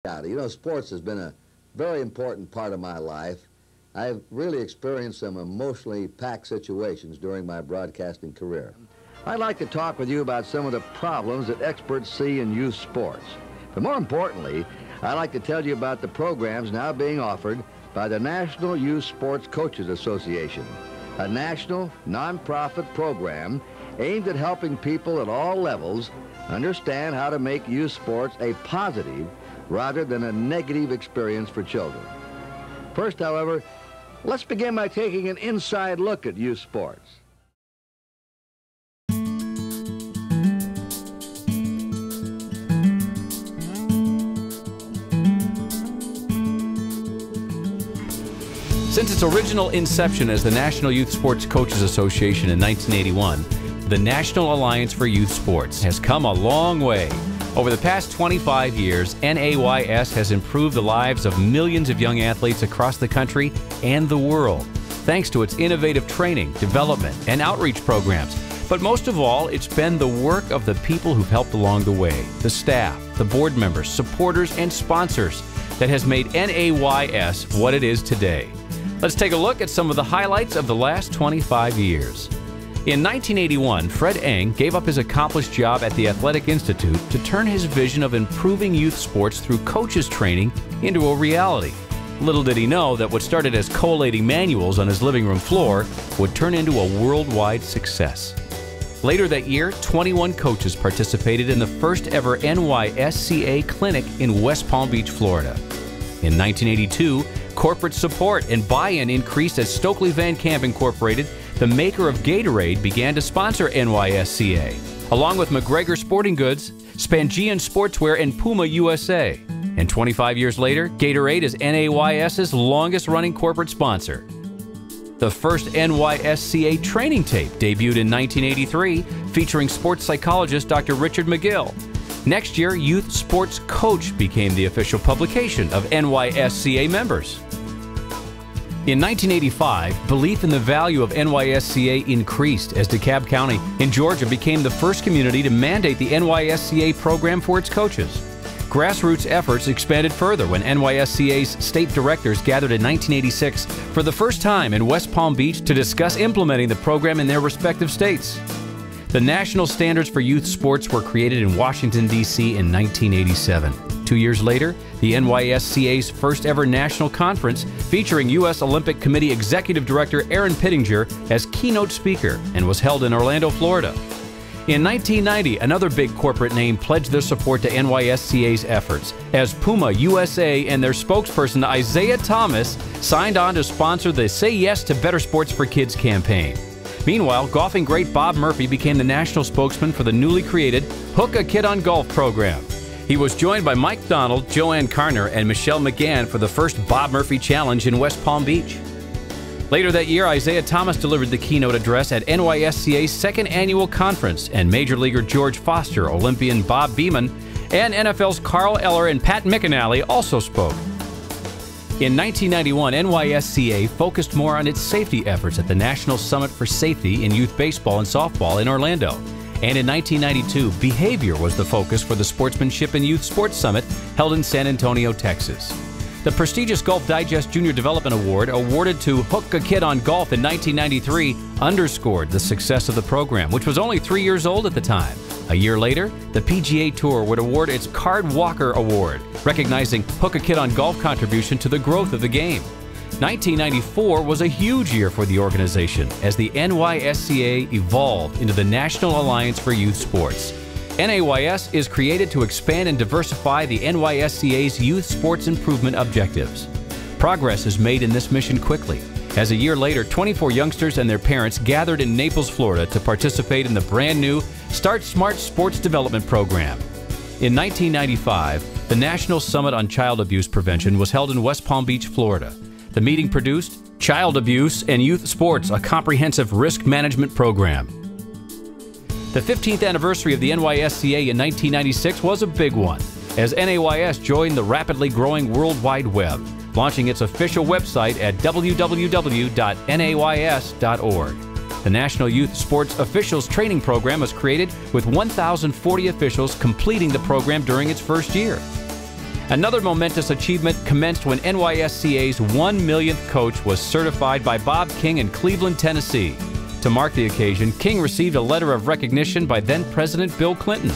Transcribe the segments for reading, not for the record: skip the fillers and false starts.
You know, sports has been a very important part of my life. I've really experienced some emotionally packed situations during my broadcasting career. I'd like to talk with you about some of the problems that experts see in youth sports. But more importantly, I'd like to tell you about the programs now being offered by the National Youth Sports Coaches Association, a national nonprofit program aimed at helping people at all levels understand how to make youth sports a positive rather than a negative experience for children. First, however, let's begin by taking an inside look at youth sports. Since its original inception as the National Youth Sports Coaches Association in 1981, the National Alliance for Youth Sports has come a long way. Over the past 25 years, NAYS has improved the lives of millions of young athletes across the country and the world, thanks to its innovative training, development, and outreach programs. But most of all, it's been the work of the people who've helped along the way, the staff, the board members, supporters, and sponsors that has made NAYS what it is today. Let's take a look at some of the highlights of the last 25 years. In 1981, Fred Eng gave up his accomplished job at the Athletic Institute to turn his vision of improving youth sports through coaches training into a reality. Little did he know that what started as collating manuals on his living room floor would turn into a worldwide success. Later that year, 21 coaches participated in the first ever NYSCA clinic in West Palm Beach, Florida. In 1982, corporate support and buy-in increased as Stokely Van Camp Incorporated, the maker of Gatorade, began to sponsor NYSCA, along with McGregor Sporting Goods, Spangean Sportswear, and Puma USA. And 25 years later, Gatorade is NAYS's longest-running corporate sponsor. The first NYSCA training tape debuted in 1983, featuring sports psychologist Dr. Richard McGill. Next year, Youth Sports Coach became the official publication of NYSCA members. In 1985, belief in the value of NYSCA increased as DeKalb County in Georgia became the first community to mandate the NYSCA program for its coaches. Grassroots efforts expanded further when NYSCA's state directors gathered in 1986 for the first time in West Palm Beach to discuss implementing the program in their respective states. The national standards for youth sports were created in Washington, D.C. in 1987. 2 years later, the NYSCA's first ever national conference featuring U.S. Olympic Committee Executive Director Aaron Pittenger as keynote speaker and was held in Orlando, Florida. In 1990, another big corporate name pledged their support to NYSCA's efforts as Puma USA and their spokesperson Isaiah Thomas signed on to sponsor the Say Yes to Better Sports for Kids campaign. Meanwhile, golfing great Bob Murphy became the national spokesman for the newly created Hook a Kid on Golf program. He was joined by Mike Donald, Joanne Carner, and Michelle McGann for the first Bob Murphy Challenge in West Palm Beach. Later that year, Isaiah Thomas delivered the keynote address at NYSCA's second annual conference, and Major Leaguer George Foster, Olympian Bob Beeman, and NFL's Carl Eller and Pat McInally also spoke. In 1991, NYSCA focused more on its safety efforts at the National Summit for Safety in Youth Baseball and Softball in Orlando. And in 1992, behavior was the focus for the Sportsmanship and Youth Sports Summit held in San Antonio, Texas. The prestigious Golf Digest Junior Development Award, awarded to Hook a Kid on Golf in 1993, underscored the success of the program, which was only 3 years old at the time. A year later, the PGA Tour would award its Card Walker Award, recognizing Hook a Kid on Golf contribution to the growth of the game. 1994 was a huge year for the organization as the NYSCA evolved into the National Alliance for Youth Sports. NAYS is created to expand and diversify the NYSCA's youth sports improvement objectives. Progress is made in this mission quickly, as a year later, 24 youngsters and their parents gathered in Naples, Florida to participate in the brand new Start Smart Sports Development Program. In 1995, the National Summit on Child Abuse Prevention was held in West Palm Beach, Florida. The meeting produced Child Abuse and Youth Sports, a comprehensive risk management program. The 15th anniversary of the NYSCA in 1996 was a big one, as NAYS joined the rapidly growing World Wide Web, launching its official website at www.nays.org. The National Youth Sports Officials Training Program was created with 1,040 officials completing the program during its first year. Another momentous achievement commenced when NYSCA's 1 millionth coach was certified by Bob King in Cleveland, Tennessee. To mark the occasion, King received a letter of recognition by then-President Bill Clinton.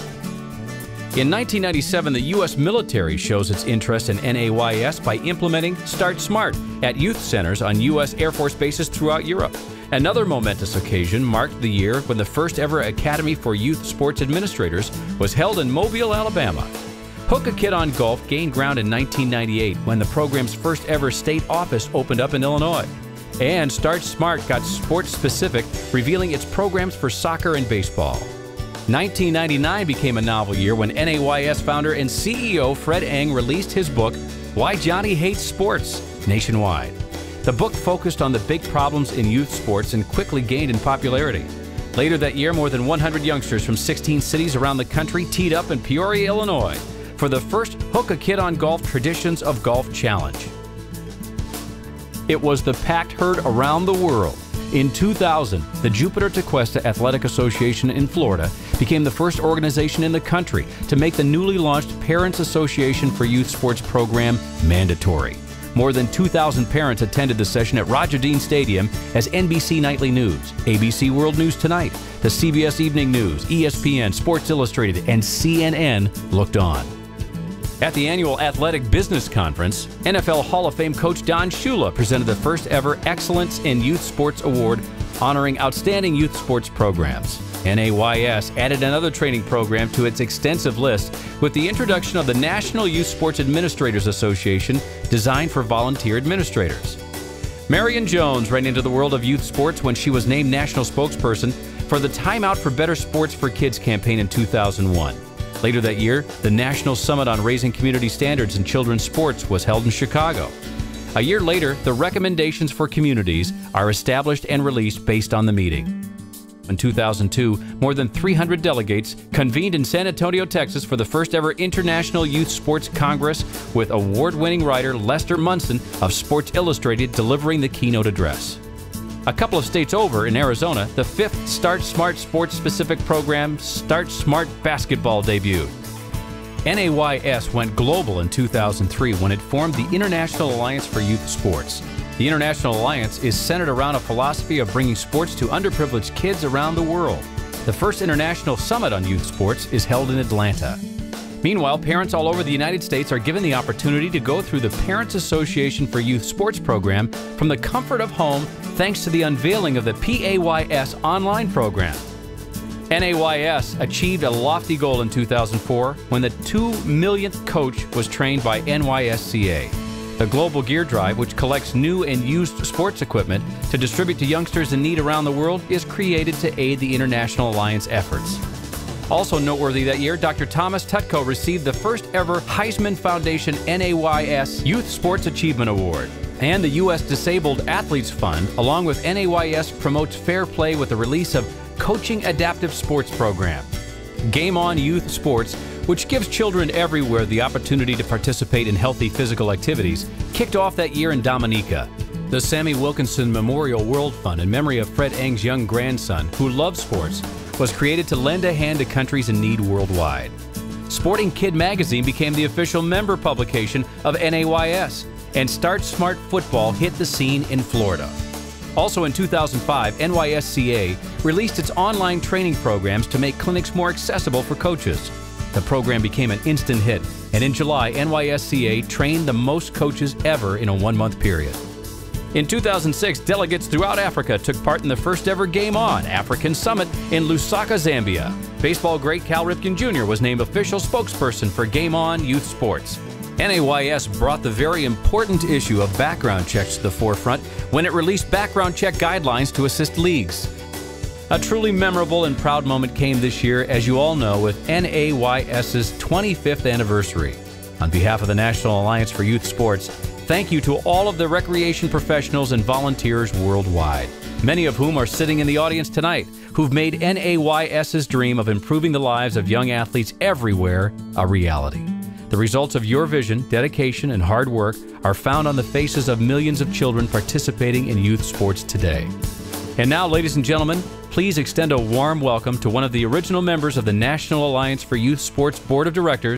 In 1997, the U.S. military shows its interest in NAYS by implementing Start Smart at youth centers on U.S. Air Force bases throughout Europe. Another momentous occasion marked the year when the first ever Academy for Youth Sports Administrators was held in Mobile, Alabama. Hook a Kid on Golf gained ground in 1998 when the program's first ever state office opened up in Illinois. And Start Smart got sports-specific, revealing its programs for soccer and baseball. 1999 became a novel year when NAYS founder and CEO Fred Eng released his book, Why Johnny Hates Sports, nationwide. The book focused on the big problems in youth sports and quickly gained in popularity. Later that year, more than 100 youngsters from 16 cities around the country teed up in Peoria, Illinois, for the first Hook a Kid on Golf Traditions of Golf Challenge. It was the packed herd around the world. In 2000, the Jupiter Tequesta Athletic Association in Florida became the first organization in the country to make the newly launched Parents Association for Youth Sports program mandatory. More than 2,000 parents attended the session at Roger Dean Stadium as NBC Nightly News, ABC World News Tonight, the CBS Evening News, ESPN, Sports Illustrated, and CNN looked on. At the annual Athletic Business Conference, NFL Hall of Fame coach Don Shula presented the first ever Excellence in Youth Sports Award, honoring outstanding youth sports programs. NAYS added another training program to its extensive list with the introduction of the National Youth Sports Administrators Association, designed for volunteer administrators. Marion Jones ran into the world of youth sports when she was named national spokesperson for the Time Out for Better Sports for Kids campaign in 2001. Later that year, the National Summit on Raising Community Standards in Children's Sports was held in Chicago. A year later, the recommendations for communities are established and released based on the meeting. In 2002, more than 300 delegates convened in San Antonio, Texas for the first ever International Youth Sports Congress, with award-winning writer Lester Munson of Sports Illustrated delivering the keynote address. A couple of states over, in Arizona, the fifth Start Smart sports-specific program, Start Smart Basketball, debuted. NAYS went global in 2003 when it formed the International Alliance for Youth Sports. The International Alliance is centered around a philosophy of bringing sports to underprivileged kids around the world. The first International Summit on Youth Sports is held in Atlanta. Meanwhile, parents all over the United States are given the opportunity to go through the Parents Association for Youth Sports program from the comfort of home, thanks to the unveiling of the PAYS online program. NAYS achieved a lofty goal in 2004 when the 2 millionth coach was trained by NYSCA. The Global Gear Drive, which collects new and used sports equipment to distribute to youngsters in need around the world, is created to aid the International Alliance efforts. Also noteworthy that year, Dr. Thomas Tutko received the first ever Heisman Foundation NAYS Youth Sports Achievement Award. And the U.S. Disabled Athletes Fund, along with NAYS, promotes fair play with the release of Coaching Adaptive Sports Program. Game On Youth Sports, which gives children everywhere the opportunity to participate in healthy physical activities, kicked off that year in Dominica. The Sammy Wilkinson Memorial World Fund, in memory of Fred Eng's young grandson, who loves sports, was created to lend a hand to countries in need worldwide. Sportingkid magazine became the official member publication of NAYS, and Start Smart Football hit the scene in Florida. Also in 2005, NYSCA released its online training programs to make clinics more accessible for coaches. The program became an instant hit, and in July, NYSCA trained the most coaches ever in a one-month period. In 2006, delegates throughout Africa took part in the first ever Game On African Summit in Lusaka, Zambia. Baseball great Cal Ripken Jr. was named official spokesperson for Game On Youth Sports. NAYS brought the very important issue of background checks to the forefront when it released background check guidelines to assist leagues. A truly memorable and proud moment came this year, as you all know, with NAYS's 25th anniversary. On behalf of the National Alliance for Youth Sports, thank you to all of the recreation professionals and volunteers worldwide, many of whom are sitting in the audience tonight, who've made NAYS's dream of improving the lives of young athletes everywhere a reality. The results of your vision, dedication, and hard work are found on the faces of millions of children participating in youth sports today. And now, ladies and gentlemen, please extend a warm welcome to one of the original members of the National Alliance for Youth Sports Board of Directors,